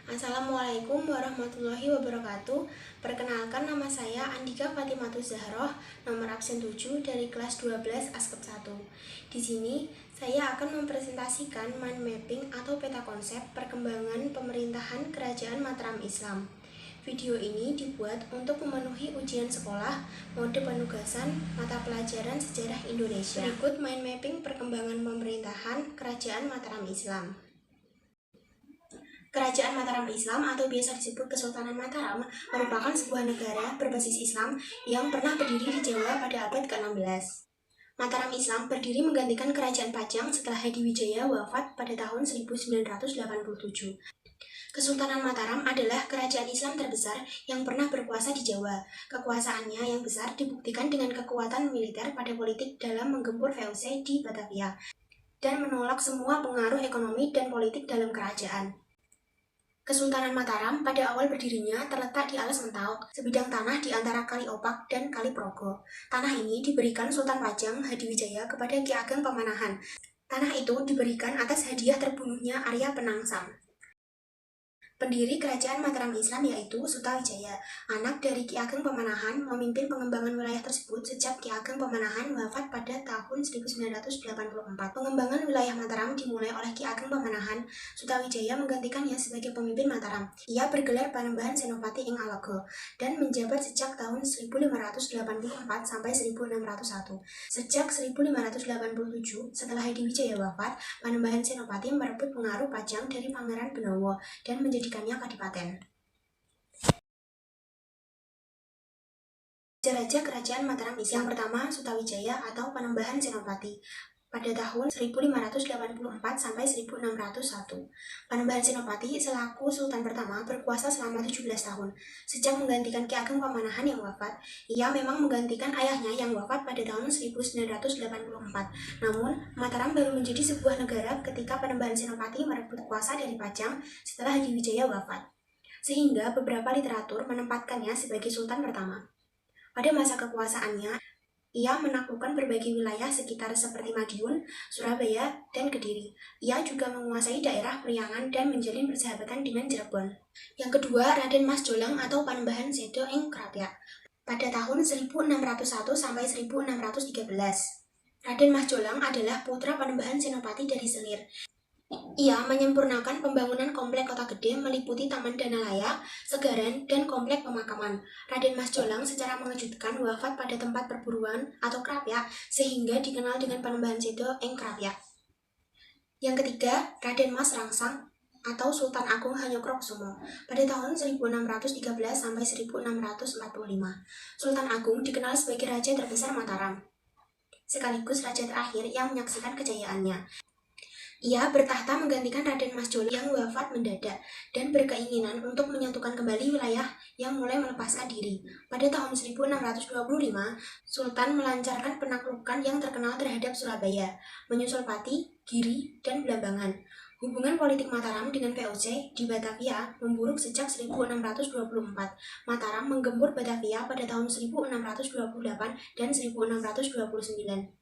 Assalamualaikum warahmatullahi wabarakatuh. Perkenalkan, nama saya Andika Fatimatus Zahroh, nomor absen 7 dari kelas 12 Askep 1. Di sini saya akan mempresentasikan mind mapping atau peta konsep perkembangan pemerintahan Kerajaan Mataram Islam. Video ini dibuat untuk memenuhi ujian sekolah, mode penugasan, mata pelajaran sejarah Indonesia. Berikut mind mapping perkembangan pemerintahan Kerajaan Mataram Islam. Kerajaan Mataram Islam atau biasa disebut Kesultanan Mataram merupakan sebuah negara berbasis Islam yang pernah berdiri di Jawa pada abad ke-16. Mataram Islam berdiri menggantikan Kerajaan Pajang setelah Hadiwijaya wafat pada tahun 1987. Kesultanan Mataram adalah kerajaan Islam terbesar yang pernah berkuasa di Jawa. Kekuasaannya yang besar dibuktikan dengan kekuatan militer pada politik dalam menggempur VOC di Batavia dan menolak semua pengaruh ekonomi dan politik dalam kerajaan. Kesultanan Mataram pada awal berdirinya terletak di Alas Mentau, sebidang tanah di antara Kali Opak dan Kali Progo. Tanah ini diberikan Sultan Pajang Hadiwijaya kepada Ki Ageng Pamanahan. Tanah itu diberikan atas hadiah terbunuhnya Arya Penangsang. Pendiri Kerajaan Mataram Islam yaitu Sutawijaya, anak dari Ki Ageng Pamanahan, memimpin pengembangan wilayah tersebut sejak Ki Ageng Pamanahan wafat pada tahun 1984. Pengembangan wilayah Mataram dimulai oleh Ki Ageng Pamanahan. Sutawijaya menggantikannya sebagai pemimpin Mataram. Ia bergelar Panembahan Senopati ing Alaga dan menjabat sejak tahun 1584 sampai 1601. Sejak 1587, setelah Hadiwijaya wafat, Panembahan Senopati merebut pengaruh Pajang dari Pangeran Benowo dan menjadikannya kadipaten. Raja Kerajaan Mataram Islam yang pertama Sutawijaya atau Panembahan Senopati pada tahun 1584 sampai 1601. Panembahan Senopati selaku Sultan pertama berkuasa selama 17 tahun. Sejak menggantikan Ki Ageng Pamanahan yang wafat, ia memang menggantikan ayahnya yang wafat pada tahun 1984. Namun, Mataram baru menjadi sebuah negara ketika Panembahan Senopati merebut kuasa dari Pajang setelah Hadiwijaya wafat, sehingga beberapa literatur menempatkannya sebagai Sultan pertama. Pada masa kekuasaannya, ia menaklukkan berbagai wilayah sekitar seperti Madiun, Surabaya, dan Kediri. Ia juga menguasai daerah Priangan dan menjalin persahabatan dengan Cirebon. Yang kedua, Raden Mas Jolang atau Panembahan Sedo ing Krapyak pada tahun 1601 sampai 1613. Raden Mas Jolang adalah putra Panembahan Senopati dari Selir. Ia menyempurnakan pembangunan komplek Kota Gede meliputi Taman Danalaya, Segaran, dan komplek pemakaman. Raden Mas Jolang secara mengejutkan wafat pada tempat perburuan atau Krapyak sehingga dikenal dengan Panembahan Sedo ing Krapyak. Yang ketiga, Raden Mas Rangsang atau Sultan Agung Hanyokrokusumo pada tahun 1613 sampai 1645. Sultan Agung dikenal sebagai raja terbesar Mataram, sekaligus raja terakhir yang menyaksikan kejayaannya. Ia bertahta menggantikan Raden Mas Jolang yang wafat mendadak dan berkeinginan untuk menyatukan kembali wilayah yang mulai melepaskan diri. Pada tahun 1625, Sultan melancarkan penaklukan yang terkenal terhadap Surabaya, menyusul Pati, Giri, dan Blambangan. Hubungan politik Mataram dengan VOC di Batavia memburuk sejak 1624. Mataram menggempur Batavia pada tahun 1628 dan 1629.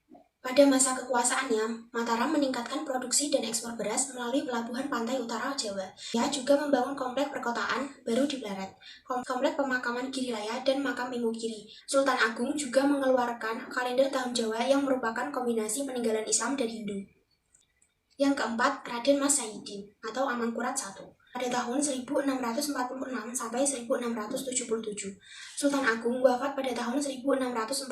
Pada masa kekuasaannya, Mataram meningkatkan produksi dan ekspor beras melalui pelabuhan pantai utara Jawa. Ia juga membangun komplek perkotaan baru di Pleret, komplek pemakaman Girilaya, dan makam Imogiri. Sultan Agung juga mengeluarkan kalender tahun Jawa yang merupakan kombinasi peninggalan Islam dan Hindu. Yang keempat, Raden Mas Saidin atau Amangkurat I pada tahun 1646 sampai 1677. Sultan Agung wafat pada tahun 1645,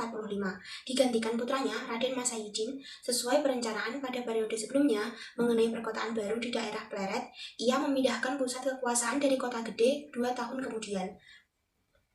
digantikan putranya Raden Mas Saidin. Sesuai perencanaan pada periode sebelumnya mengenai perkotaan baru di daerah Pleret, ia memindahkan pusat kekuasaan dari Kota Gede 2 tahun kemudian.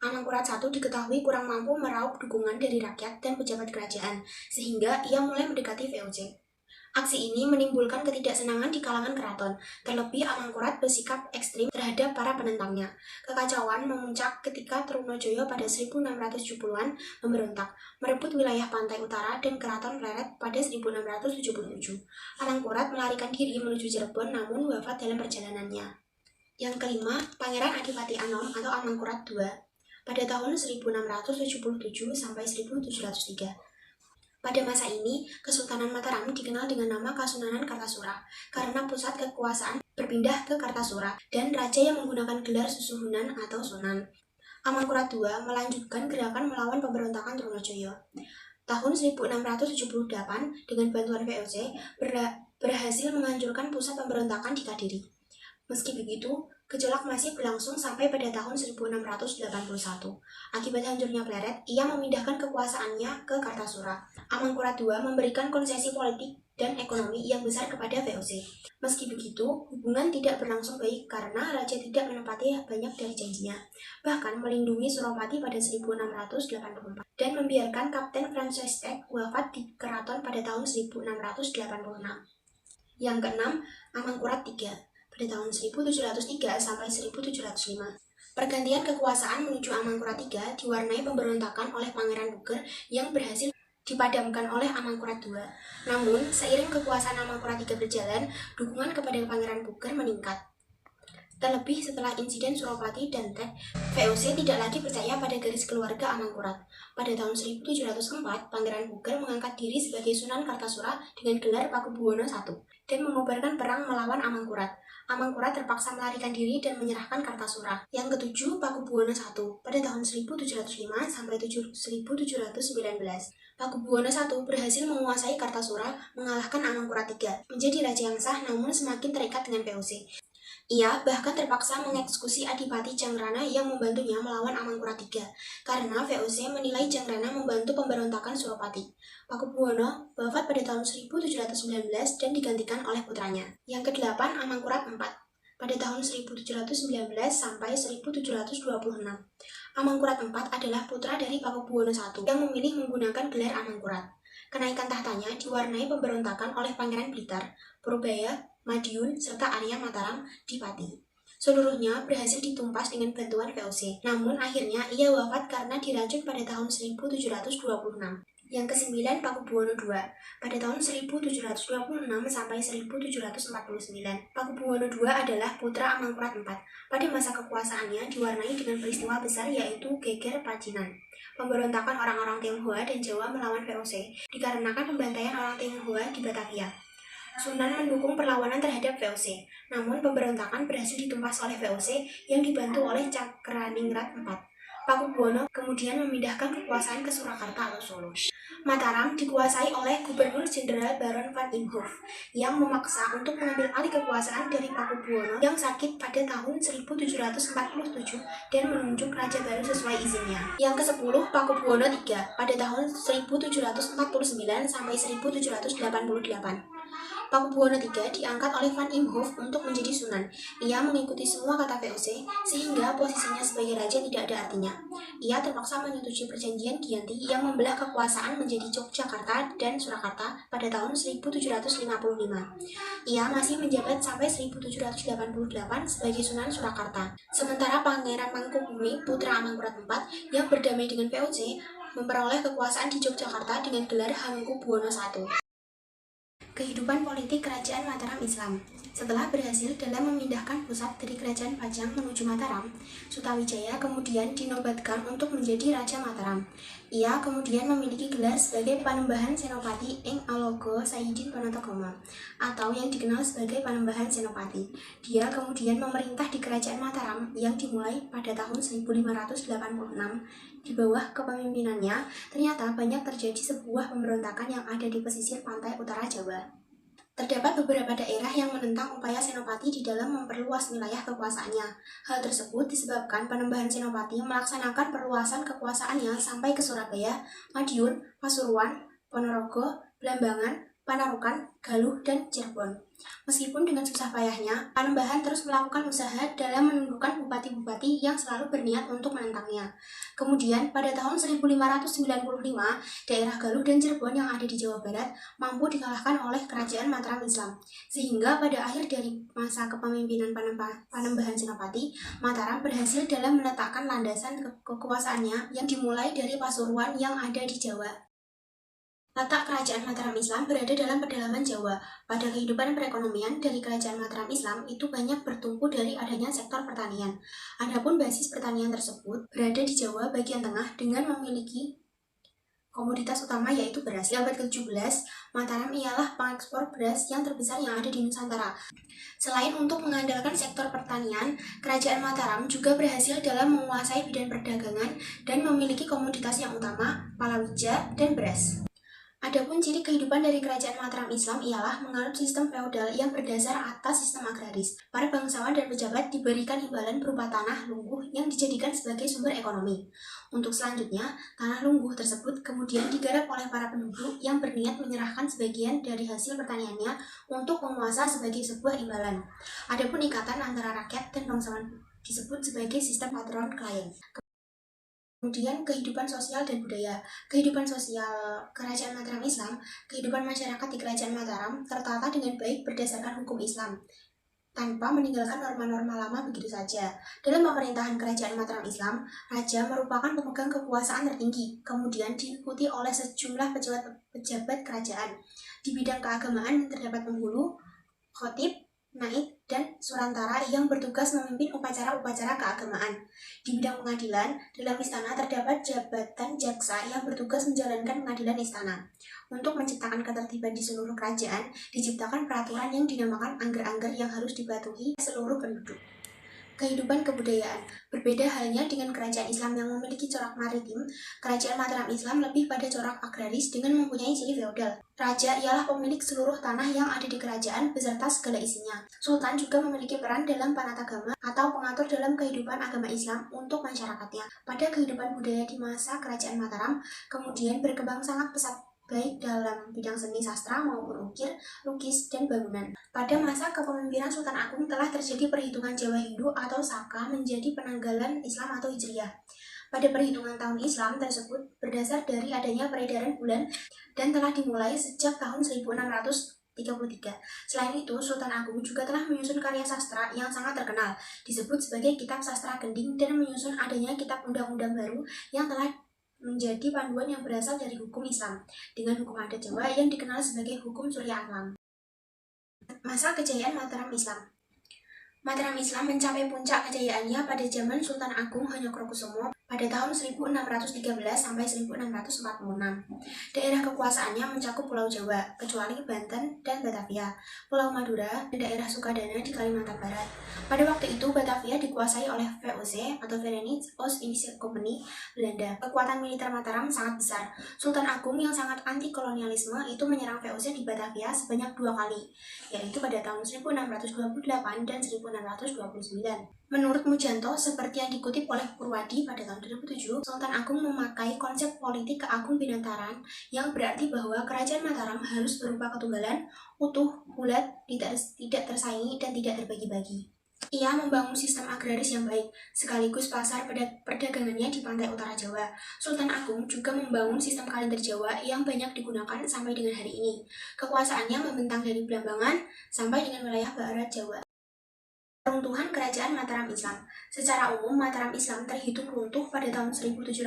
Amangkurat I diketahui kurang mampu meraup dukungan dari rakyat dan pejabat kerajaan, sehingga ia mulai mendekati VOC. Aksi ini menimbulkan ketidaksenangan di kalangan keraton, terlebih Amangkurat bersikap ekstrim terhadap para penentangnya. Kekacauan memuncak ketika Trunojoyo pada 1670-an memberontak, merebut wilayah pantai utara dan keraton Pleret pada 1677. Amangkurat melarikan diri menuju Cirebon namun wafat dalam perjalanannya. Yang kelima, Pangeran Adipati Anom atau Amangkurat II pada tahun 1677 sampai 1703. Pada masa ini, Kesultanan Mataram dikenal dengan nama Kasunanan Kartasura karena pusat kekuasaan berpindah ke Kartasura dan raja yang menggunakan gelar Susuhunan atau Sunan. Amangkurat II melanjutkan gerakan melawan pemberontakan Trunojoyo. Tahun 1678, dengan bantuan VOC, berhasil menghancurkan pusat pemberontakan di Kadiri. Meski begitu, gejolak masih berlangsung sampai pada tahun 1681. Akibat hancurnya Pleret, ia memindahkan kekuasaannya ke Kartasura. Amangkurat II memberikan konsesi politik dan ekonomi yang besar kepada VOC. Meski begitu, hubungan tidak berlangsung baik karena raja tidak menepati banyak dari janjinya, bahkan melindungi Suropati pada 1684 dan membiarkan Kapten Franciszek wafat di keraton pada tahun 1686. Yang keenam, Amangkurat III pada tahun 1703 sampai 1705. Pergantian kekuasaan menuju Amangkurat III diwarnai pemberontakan oleh Pangeran Puger yang berhasil dipadamkan oleh Amangkurat II. Namun, seiring kekuasaan Amangkurat III berjalan, dukungan kepada Pangeran Puger meningkat. Terlebih setelah insiden Suropati dan Tek, VOC tidak lagi percaya pada garis keluarga Amangkurat. Pada tahun 1704, Pangeran Puger mengangkat diri sebagai Sunan Kartasura dengan gelar Pakubuwono I dan mengobarkan perang melawan Amangkurat. Amangkurat terpaksa melarikan diri dan menyerahkan Kartasura. Yang ketujuh, Pakubuwono I pada tahun 1705 sampai 1719. Pakubuwono I berhasil menguasai Kartasura, mengalahkan Amangkurat III, menjadi raja yang sah namun semakin terikat dengan VOC. Ia bahkan terpaksa mengeksekusi Adipati Jangrana yang membantunya melawan Amangkurat III, karena VOC menilai Jangrana membantu pemberontakan Suropati. Pakubuwono wafat pada tahun 1719 dan digantikan oleh putranya. Yang kedelapan, Amangkurat IV pada tahun 1719 sampai 1726. Amangkurat IV adalah putra dari Pakubuwono I yang memilih menggunakan gelar Amangkurat. Kenaikan tahtanya diwarnai pemberontakan oleh Pangeran Blitar, Purbaya, Madiun, serta Arya Mataram di Pati. Seluruhnya berhasil ditumpas dengan bantuan VOC, namun akhirnya ia wafat karena diracun pada tahun 1726. Yang kesembilan, Pakubuwono II pada tahun 1726 sampai 1749. Pakubuwono II adalah putra Amangkurat IV. Pada masa kekuasaannya diwarnai dengan peristiwa besar yaitu Geger Pacinan, pemberontakan orang-orang Tionghoa dan Jawa melawan VOC dikarenakan pembantaian orang Tionghoa di Batavia. Sunan mendukung perlawanan terhadap VOC, namun pemberontakan berhasil ditumpas oleh VOC yang dibantu oleh Cakraningrat IV. Pakubuwono kemudian memindahkan kekuasaan ke Surakarta atau Solo. Mataram dikuasai oleh Gubernur Jenderal Baron van Imhoff yang memaksa untuk mengambil alih kekuasaan dari Pakubuwono yang sakit pada tahun 1747 dan menunjuk raja baru sesuai izinnya. Yang ke-10, Pakubuwono III pada tahun 1749 sampai 1788. Pakubuwono III diangkat oleh Van Imhoff untuk menjadi Sunan. Ia mengikuti semua kata VOC, sehingga posisinya sebagai raja tidak ada artinya. Ia terpaksa menyetujui perjanjian Giyanti yang membelah kekuasaan menjadi Yogyakarta dan Surakarta pada tahun 1755. Ia masih menjabat sampai 1788 sebagai Sunan Surakarta. Sementara Pangeran Mangkubumi, putra Amangkurat IV, yang berdamai dengan VOC, memperoleh kekuasaan di Yogyakarta dengan gelar Hamengkubuwono I. Kehidupan politik Kerajaan Mataram Islam. Setelah berhasil dalam memindahkan pusat dari Kerajaan Pajang menuju Mataram, Sutawijaya kemudian dinobatkan untuk menjadi Raja Mataram. Ia kemudian memiliki gelar sebagai Panembahan Senopati ing Alogo Sayyidin Panatagomo, atau yang dikenal sebagai Panembahan Senopati. Dia kemudian memerintah di Kerajaan Mataram yang dimulai pada tahun 1586. Di bawah kepemimpinannya, ternyata banyak terjadi sebuah pemberontakan yang ada di pesisir pantai utara Jawa. Terdapat beberapa daerah yang menentang upaya Senopati di dalam memperluas wilayah kekuasaannya. Hal tersebut disebabkan Panembahan Senopati melaksanakan perluasan kekuasaannya sampai ke Surabaya, Madiun, Pasuruan, Ponorogo, Blambangan, Panarukan, Galuh, dan Cirebon. Meskipun dengan susah payahnya, Panembahan terus melakukan usaha dalam menundukkan bupati-bupati yang selalu berniat untuk menentangnya. Kemudian, pada tahun 1595, daerah Galuh dan Cirebon yang ada di Jawa Barat mampu dikalahkan oleh Kerajaan Mataram Islam. Sehingga pada akhir dari masa kepemimpinan Panembahan Senopati, Mataram berhasil dalam meletakkan landasan kekuasaannya yang dimulai dari Pasuruan yang ada di Jawa. Letak Kerajaan Mataram Islam berada dalam pedalaman Jawa. Pada kehidupan perekonomian dari Kerajaan Mataram Islam itu banyak bertumpu dari adanya sektor pertanian. Adapun basis pertanian tersebut berada di Jawa bagian tengah dengan memiliki komoditas utama yaitu beras. Di abad ke-17, Mataram ialah pengekspor beras yang terbesar yang ada di Nusantara. Selain untuk mengandalkan sektor pertanian, Kerajaan Mataram juga berhasil dalam menguasai bidang perdagangan dan memiliki komoditas yang utama, palawija, dan beras. Adapun ciri kehidupan dari Kerajaan Mataram Islam ialah menganut sistem feodal yang berdasar atas sistem agraris. Para bangsawan dan pejabat diberikan imbalan berupa tanah lungguh yang dijadikan sebagai sumber ekonomi. Untuk selanjutnya, tanah lungguh tersebut kemudian digarap oleh para penduduk yang berniat menyerahkan sebagian dari hasil pertaniannya untuk penguasa sebagai sebuah imbalan. Adapun ikatan antara rakyat dan bangsawan disebut sebagai sistem patron-klien. Kemudian kehidupan sosial dan budaya. Kehidupan sosial Kerajaan Mataram Islam, kehidupan masyarakat di Kerajaan Mataram tertata dengan baik berdasarkan hukum Islam, tanpa meninggalkan norma-norma lama begitu saja. Dalam pemerintahan Kerajaan Mataram Islam, Raja merupakan pemegang kekuasaan tertinggi, kemudian diikuti oleh sejumlah pejabat kerajaan. Di bidang keagamaan terdapat penghulu, khotib, naib, dan surantara yang bertugas memimpin upacara-upacara keagamaan. Di bidang pengadilan, dalam istana terdapat jabatan jaksa yang bertugas menjalankan pengadilan istana. Untuk menciptakan ketertiban di seluruh kerajaan, diciptakan peraturan yang dinamakan angger-angger yang harus dipatuhi seluruh penduduk. Kehidupan kebudayaan. Berbeda halnya dengan kerajaan Islam yang memiliki corak maritim, Kerajaan Mataram Islam lebih pada corak agraris dengan mempunyai ciri feodal. Raja ialah pemilik seluruh tanah yang ada di kerajaan beserta segala isinya. Sultan juga memiliki peran dalam panatagama atau pengatur dalam kehidupan agama Islam untuk masyarakatnya. Pada kehidupan budaya di masa Kerajaan Mataram, kemudian berkembang sangat pesat baik dalam bidang seni sastra maupun ukir, lukis, dan bangunan. Pada masa kepemimpinan Sultan Agung telah terjadi perhitungan Jawa Hindu atau Saka menjadi penanggalan Islam atau Hijriah. Pada perhitungan tahun Islam tersebut berdasar dari adanya peredaran bulan dan telah dimulai sejak tahun 1633. Selain itu, Sultan Agung juga telah menyusun karya sastra yang sangat terkenal, disebut sebagai Kitab Sastra Gending, dan menyusun adanya Kitab Undang-Undang Baru yang telah menjadi panduan yang berasal dari hukum Islam, dengan hukum adat Jawa yang dikenal sebagai hukum Surya Alam. Masa kejayaan Mataram Islam. Mataram Islam mencapai puncak kejayaannya pada zaman Sultan Agung Hanyokrokusumo pada tahun 1613 sampai 1646. Daerah kekuasaannya mencakup Pulau Jawa, kecuali Banten dan Batavia, Pulau Madura, dan daerah Sukadana di Kalimantan Barat. Pada waktu itu, Batavia dikuasai oleh VOC atau Verenigd Oost-Indische Compagnie Belanda. Kekuatan militer Mataram sangat besar. Sultan Agung yang sangat anti-kolonialisme itu menyerang VOC di Batavia sebanyak 2 kali, yaitu pada tahun 1628 dan 1629. Menurut Mujanto, seperti yang dikutip oleh Purwadi pada tahun 2007, Sultan Agung memakai konsep politik keagung binataran yang berarti bahwa Kerajaan Mataram harus berupa ketunggalan, utuh, bulat, tidak tersaingi, dan tidak terbagi-bagi. Ia membangun sistem agraris yang baik, sekaligus pasar perdagangannya di pantai utara Jawa. Sultan Agung juga membangun sistem kalender Jawa yang banyak digunakan sampai dengan hari ini. Kekuasaannya membentang dari Blambangan sampai dengan wilayah barat Jawa. Runtuhan Kerajaan Mataram Islam. Secara umum, Mataram Islam terhitung runtuh pada tahun 1755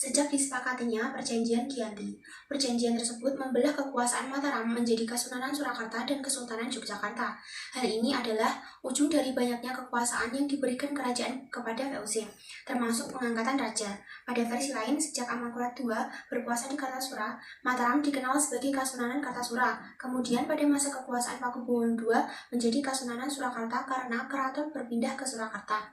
sejak disepakatinya Perjanjian Giyanti. Perjanjian tersebut membelah kekuasaan Mataram menjadi Kasunanan Surakarta dan Kesultanan Yogyakarta. Hal ini adalah ujung dari banyaknya kekuasaan yang diberikan kerajaan kepada VOC, termasuk pengangkatan raja. Pada versi lain, sejak Amangkurat II berkuasa di Kartasura, Mataram dikenal sebagai Kasunanan Kartasura. Kemudian pada masa kekuasaan Pakubuwono II menjadi Kasunanan Surakarta karena keraton berpindah ke Surakarta.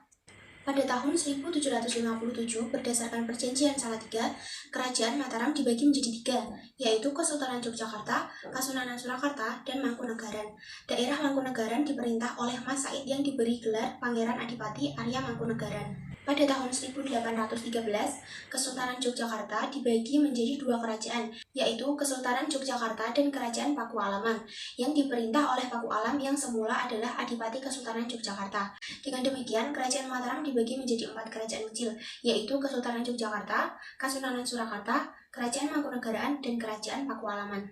Pada tahun 1757, berdasarkan Perjanjian Salatiga, Kerajaan Mataram dibagi menjadi 3, yaitu Kesultanan Yogyakarta, Kasunanan Surakarta, dan Mangkunegaran. Daerah Mangkunegaran diperintah oleh Mas Said yang diberi gelar Pangeran Adipati Arya Mangkunegaran. Pada tahun 1813, Kesultanan Yogyakarta dibagi menjadi 2 kerajaan, yaitu Kesultanan Yogyakarta dan Kerajaan Pakualaman, yang diperintah oleh Pakualam yang semula adalah Adipati Kesultanan Yogyakarta. Dengan demikian, Kerajaan Mataram dibagi menjadi 4 kerajaan kecil, yaitu Kesultanan Yogyakarta, Kasunanan Surakarta, Kerajaan Mangkunegaran, dan Kerajaan Pakualaman.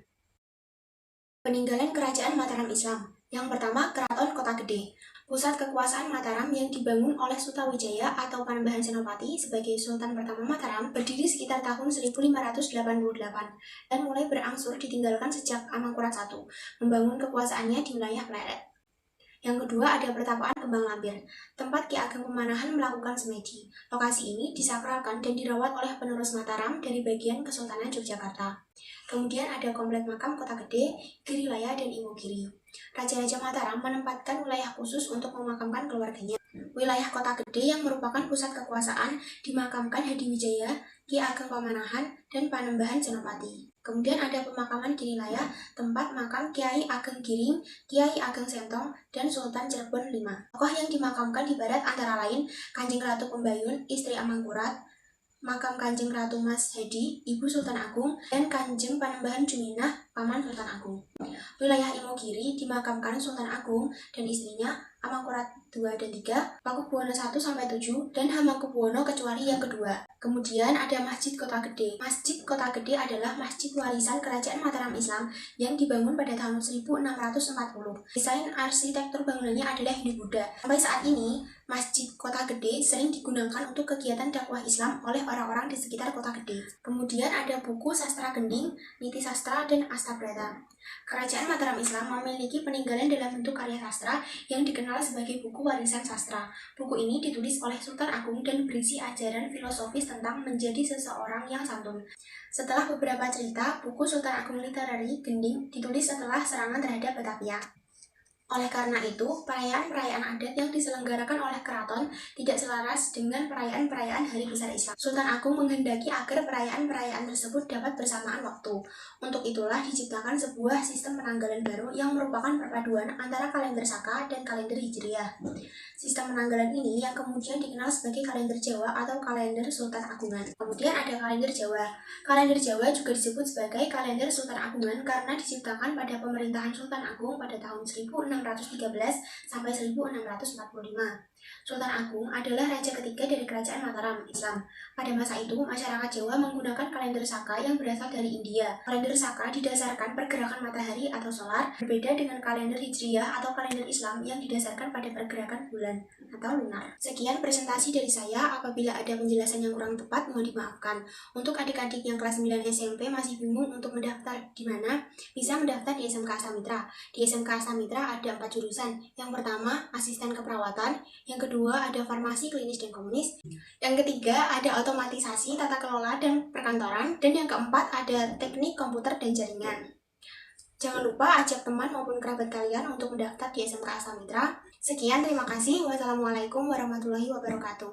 Peninggalan Kerajaan Mataram Islam. Yang pertama, Keraton Kota Gede. Pusat kekuasaan Mataram yang dibangun oleh Sutawijaya atau Panembahan Senopati sebagai Sultan pertama Mataram berdiri sekitar tahun 1588 dan mulai berangsur ditinggalkan sejak Amangkurat I membangun kekuasaannya di wilayah Pleret. Yang kedua ada Pertapaan Kembang Lampir, tempat Ki Ageng Pemanahan melakukan semedi. Lokasi ini disakralkan dan dirawat oleh penerus Mataram dari bagian Kesultanan Yogyakarta. Kemudian ada Komplek Makam Kota Gede, Girilaya, dan Imogiri. Raja-Raja Mataram menempatkan wilayah khusus untuk memakamkan keluarganya. Wilayah Kota Gede yang merupakan pusat kekuasaan dimakamkan Hadiwijaya, Ki Ageng Pamanahan, dan Panembahan Senopati. Kemudian ada Pemakaman Girilaya, tempat makam Kiai Ageng Giring, Kiai Ageng Sentong, dan Sultan Cirebon V. Tokoh yang dimakamkan di barat antara lain Kanjeng Ratu Pembayun, istri Amangkurat, makam Kanjeng Ratu Mas Hedi, ibu Sultan Agung, dan Kanjeng Panembahan Juminah, paman Sultan Agung. Wilayah Imogiri dimakamkan Sultan Agung dan istrinya Amangkurat II dan III, Pakubuwono I sampai 7, dan Hamengkubuwono kecuali yang kedua. Kemudian ada Masjid Kota Gede. Masjid Kota Gede adalah masjid warisan Kerajaan Mataram Islam yang dibangun pada tahun 1640. Desain arsitektur bangunannya adalah Hindu-Buddha. Sampai saat ini, Masjid Kota Gede sering digunakan untuk kegiatan dakwah Islam oleh orang-orang di sekitar Kota Gede. Kemudian ada buku Sastra Gending, Niti Sastra, dan Astabrata. Kerajaan Mataram Islam memiliki peninggalan dalam bentuk karya sastra yang dikenal sebagai buku warisan sastra. Buku ini ditulis oleh Sultan Agung dan berisi ajaran filosofis tentang menjadi seseorang yang santun. Setelah beberapa cerita, buku Sultan Agung Literary Gending ditulis setelah serangan terhadap Batavia. Oleh karena itu, perayaan-perayaan adat yang diselenggarakan oleh keraton tidak selaras dengan perayaan-perayaan hari besar Islam. Sultan Agung menghendaki agar perayaan-perayaan tersebut dapat bersamaan waktu. Untuk itulah diciptakan sebuah sistem penanggalan baru yang merupakan perpaduan antara kalender Saka dan kalender Hijriah. Sistem penanggalan ini yang kemudian dikenal sebagai kalender Jawa atau kalender Sultan Agungan. Kemudian ada kalender Jawa. Kalender Jawa juga disebut sebagai kalender Sultan Agungan karena diciptakan pada pemerintahan Sultan Agung pada tahun 1613 sampai 1645. Sultan Agung adalah raja ketiga dari Kerajaan Mataram Islam. Pada masa itu, masyarakat Jawa menggunakan kalender Saka yang berasal dari India. Kalender Saka didasarkan pergerakan matahari atau solar, berbeda dengan kalender Hijriah atau kalender Islam yang didasarkan pada pergerakan bulan atau lunar. Sekian presentasi dari saya. Apabila ada penjelasan yang kurang tepat, mohon dimaafkan. Untuk adik-adik yang kelas 9 SMP masih bingung untuk mendaftar di mana, bisa mendaftar di SMK Astamitra. Di SMK Astamitra ada 4 jurusan. Yang pertama, asisten keperawatan. Yang kedua, ada farmasi, klinis, dan komunis. Yang ketiga, ada otomatisasi, tata kelola, dan perkantoran. Dan yang keempat, ada teknik komputer dan jaringan. Jangan lupa ajak teman maupun kerabat kalian untuk mendaftar di SMK Astamitra. Sekian, terima kasih. Wassalamualaikum warahmatullahi wabarakatuh.